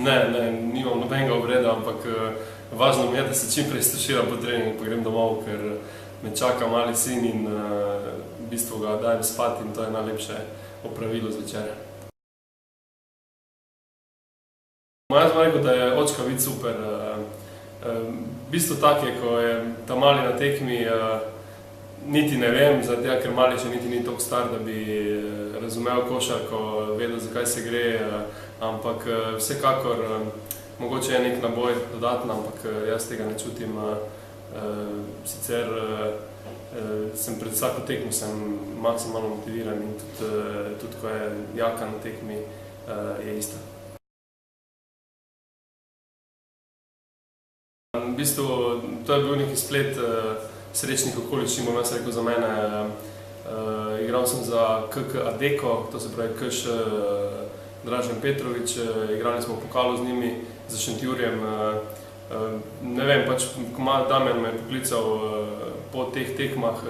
Ne, nimam nobenega obreda, ampak važno mi je, da se čim prej streširam po treningu, pa grem domov, ker me čaka mali sin in v bistvu ga dajem spati in to je najlepše opravilo zvečer. Jaz bom rekel, da je očka vid super. V bistvu tak je, ko je ta mali na tekmi, niti ne vem, zato ker mali še niti ni toliko star, da bi razumel košarko, vedel, zakaj se gre, ampak vsekakor mogoče je nek naboj dodatno, ampak jaz tega ne čutim. Sicer sem pred vsako tekmo maksimalno motiviran in tudi ko je jaka na tekmi, je ista. V bistvu to je bil neki splet srečnih okoliščin, bom jaz rekel za mene. Igral sem za KK Adeko, to se pravi KŠ Dražen Petrović, igrali smo v pokalu z njimi, za Šentjurjem. Ne vem, pač Damjan me je poklical po teh tekmah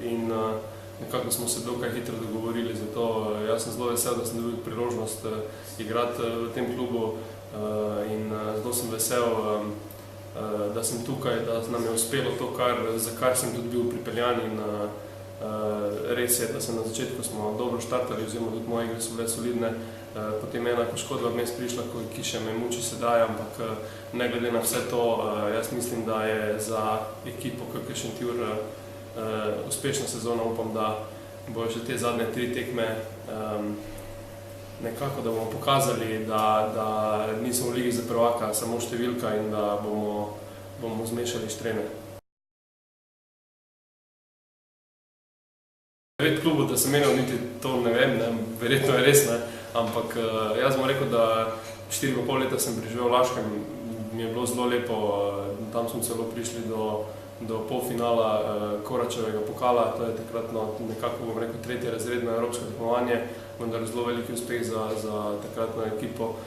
in nekako smo se dokaj hitro dogovorili, zato jaz sem zelo vesel, da sem dobil priložnost igrati v tem klubu in zelo sem vesel, da sem tukaj, da nam je uspelo to, za kar sem tudi bil pripeljan in res je, da sem na začetku smo dobro štartali, oziroma tudi moje igre so bile solidne, potem je ena poškodba vmes prišla, ki še me muči sedaj, ampak ne glede na vse to, jaz mislim, da je za ekipo KK Šentjur uspešna sezona, upam, da bojo še te zadnje 3 tekme nekako, da bomo pokazali, da nismo v ligi za prvaka samo številka in da bomo zmešali štrene. Red klubu, da sem menil, niti to ne vem, verjetno je res, ampak jaz bom rekel, da 4,5 leta sem preživel v Laškem, mi je bilo zelo lepo, tam smo celo prišli do polfinala Koračevega pokala, to je takratno nekako, bom rekel, 3. razredno evropsko tekmovanje, vendar zelo veliki uspeh za takratno ekipo.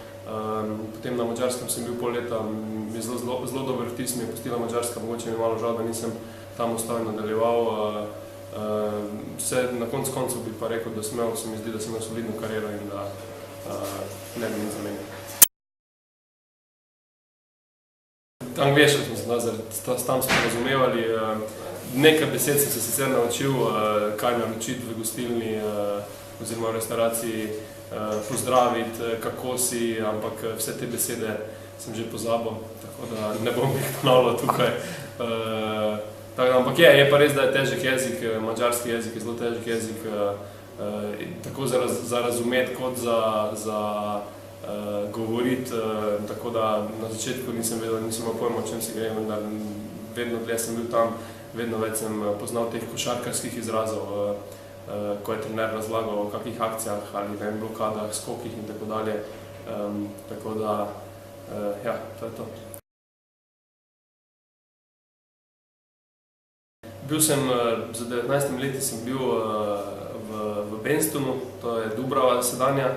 Potem na Madžarskem sem bil pol leta, mi je zelo dober vtis mi je pustila Madžarska, mogoče mi je malo žal, da nisem tam ostal in nadaljeval. Na koncu bi pa rekel, da se mi zdi, da sem imel solidno kariero in da ne bi nič zamenjal. Angleško smo se tam sporazumevali, nekaj besed sem se sicer naučil, kaj naročiti v gostilni oziroma v restauraciji, pozdraviti, kako si, ampak vse te besede sem že pozabil, tako da ne bom jih ponavljal tukaj. Ampak je pa res, da je težek jezik, madžarski jezik je zelo težek jezik, tako za razumeti kot za govoriti, tako da na začetku nisem vedel, nisem imel pojma, o čem se gre, vendar vedno dlje sem bil tam, vedno več sem poznal teh košarkarskih izrazov, ko je trener razlagal o kakih akcijah ali blokadah, skokih in tako dalje, tako da, ja, to je to. Bil sem, za 19 leti sem bil v Benstonu, to je Dubrava sedanja,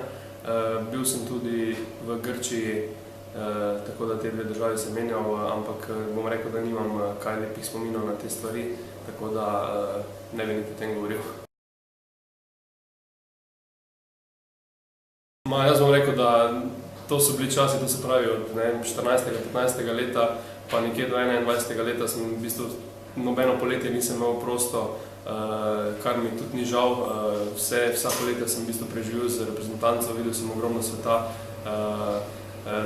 bil sem tudi v Grčiji, tako da te dve državi sem menjal, ampak bom rekel, da nimam kaj lepih spominov na te stvari, tako da ne bi niti o tem govoril. Jaz bom rekel, da to so bili časi, to se pravi od 14. 15. leta, pa nekje do 21. leta sem v bistvu nobeno poletje nisem imel prosto, kar mi tudi ni žal. Vsa poletja sem v bistvu preživel z reprezentanco, videl sem ogromno sveta.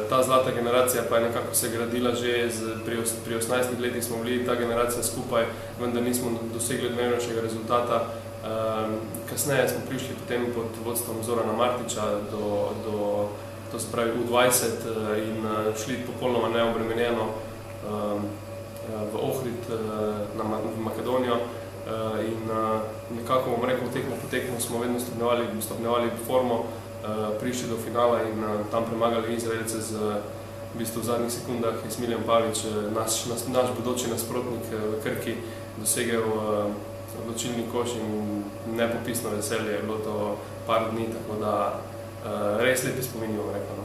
Ta zlata generacija pa je nekako se gradila že, pri 18 letih smo bili ta generacija skupaj, vendar nismo dosegli odmevnejšega rezultata. Kasneje smo prišli potem pod vodstvom Zorana Martića to se pravi U20 in šli popolnoma neobremenjeno v Ohrid, v Makedonijo in nekako, bom rekel, tekmo po tekmo smo vedno stopnjevali formo, prišli do finala in tam premagali Izraelce v bistvu v zadnjih sekundah je Smiljan Pavić, naš bodoči nasprotnik v Krki, dosegel odločilni koš in nepopisno veselje je bilo to par dni, tako da res lepi spomini, bom rekel.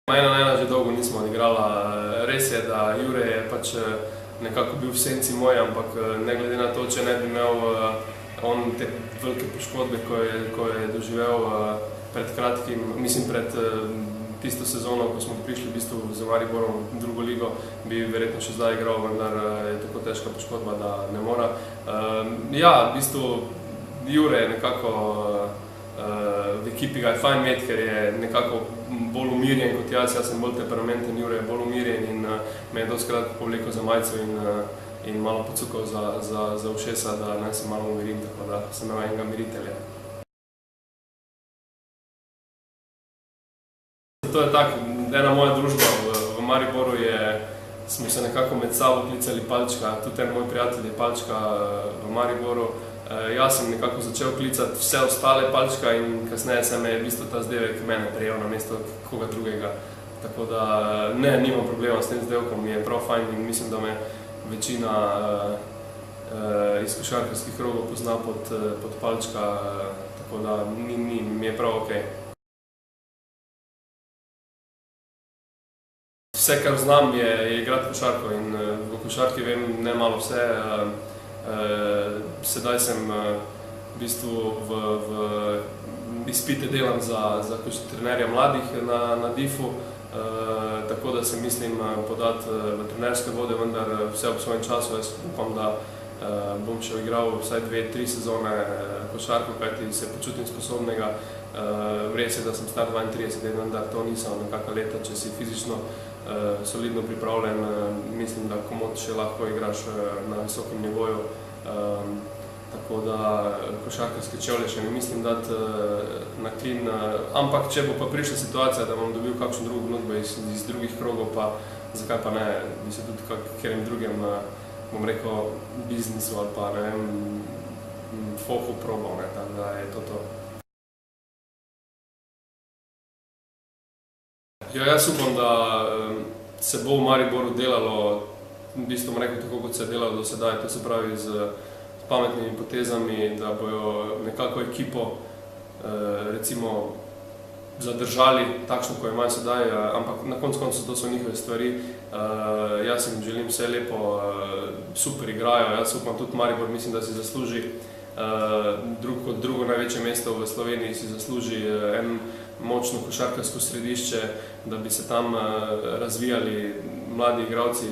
1-1 že dolgo nismo odigrala. Res je, da Jure je pač nekako bil v senci moj, ampak ne glede na to, če ne bi imel on te velike poškodbe, ko je doživel, pred kratkim, mislim pred tisto sezono, ko smo prišli v bistvu z Mariborom v drugo ligo, bi verjetno še zdaj igral, vendar je tako težka poškodba, da ne mora. Ja, v bistvu Jure je nekako v ekipi ga je fajn imeti, ker je nekako bolj umirjen kot jaz sem bolj temperamenten, Jure je bolj umirjen in me je dostikrat povlekel za majico in malo pocukal za ušesa, da naj se malo umirim, tako da sem imel enega miritelja. To je tako, ena moja družba v Mariboru smo se nekako med sabo klicali Palčka, tudi en moj prijatelj je Palčka v Mariboru. Jaz sem nekako začel klicati vse ostale Palčka in kasneje se me je v bistvu ta zdevek mene prejel na mesto koga drugega. Tako da ne, nimam problema s tem zdevkom, mi je prav fajn in mislim, da me večina iz košarkarskih krogov pozna pod Palčka, tako da mi je prav okej. Vse, kar znam, je igrati košarko in v košarki vem ne malo vse. Sedaj sem v bistvu v izpite delam za trenerja mladih na DIF-u, tako da se mislim podati v trenerske vode, vendar vse ob svojem času. Jaz upam, da bom še igral vsaj 2-3 sezone košarko, kajti se počutim sposobnega. Res je, da sem star 32 let, vendar to niso nekakva leta, če si fizično solidno pripravljen, mislim, da komot še lahko igraš na visokem nivoju. Tako da košarkarske čevlje še ne mislim dati na klin, ampak če bo pa prišla situacija, da bom dobil kakšno drugo ponudbo iz drugih krogov, pa zakaj pa ne, bi se tudi katerem drugem, bom rekel, biznisu ali pa ne vem, fohu probal, tako da je to. Ja, jaz upam, da se bo v Mariboru delalo, v bistvu bom rekel tako, kot se je delalo do sedaj, to se pravi z pametnimi potezami, da bojo nekako ekipo recimo zadržali takšno, ko imajo sedaj, ampak na koncu to so njihove stvari. Jaz jim želim vse lepo, super igrajo, jaz upam tudi Maribor, mislim, da si zasluži kot drugo največje mesto v Sloveniji, si zasluži en močno košarkarsko središče, da bi se tam razvijali mladi igralci.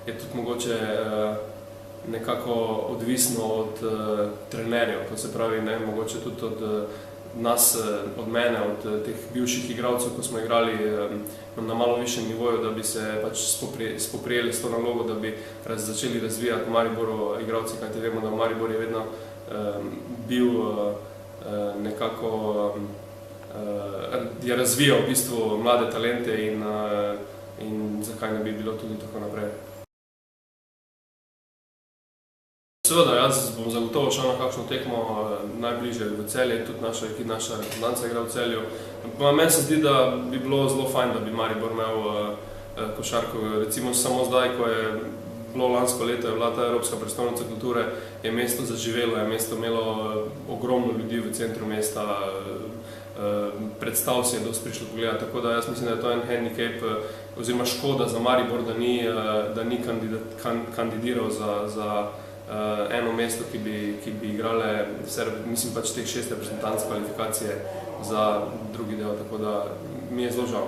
Je tudi mogoče nekako odvisno od trenerjev, to se pravi, mogoče tudi od nas, od mene, od teh bivših igralcev, ko smo igrali na malo višjem nivoju, da bi se pač spoprijeli s to nalogo, da bi začeli razvijati v Mariboru igralci, kajti vemo, da Maribor je vedno bil nekako je razvijal v bistvu mlade talente in zakaj ne bi bilo tudi tako naprej. Seveda, jaz bom zagotovo šel na kakšno tekmo najbližje v Celje, tudi naša reprezentanca igra v Celju. Meni se zdi, da bi bilo zelo fajn, da bi Maribor imel košarko. Recimo samo zdaj, ko je bilo lansko leto, je bila ta Evropska prestolnica kulture, je mesto zaživelo, je mesto imelo ogromno ljudi v centru mesta, predstav si je dosti prišlo pogledati, tako da jaz mislim, da je to en handicap oziroma škoda za Maribor, da ni kandidiral za eno mesto, ki bi igrale, mislim pač teh 6 reprezentanc kvalifikacije za drugi del, tako da mi je zelo žal.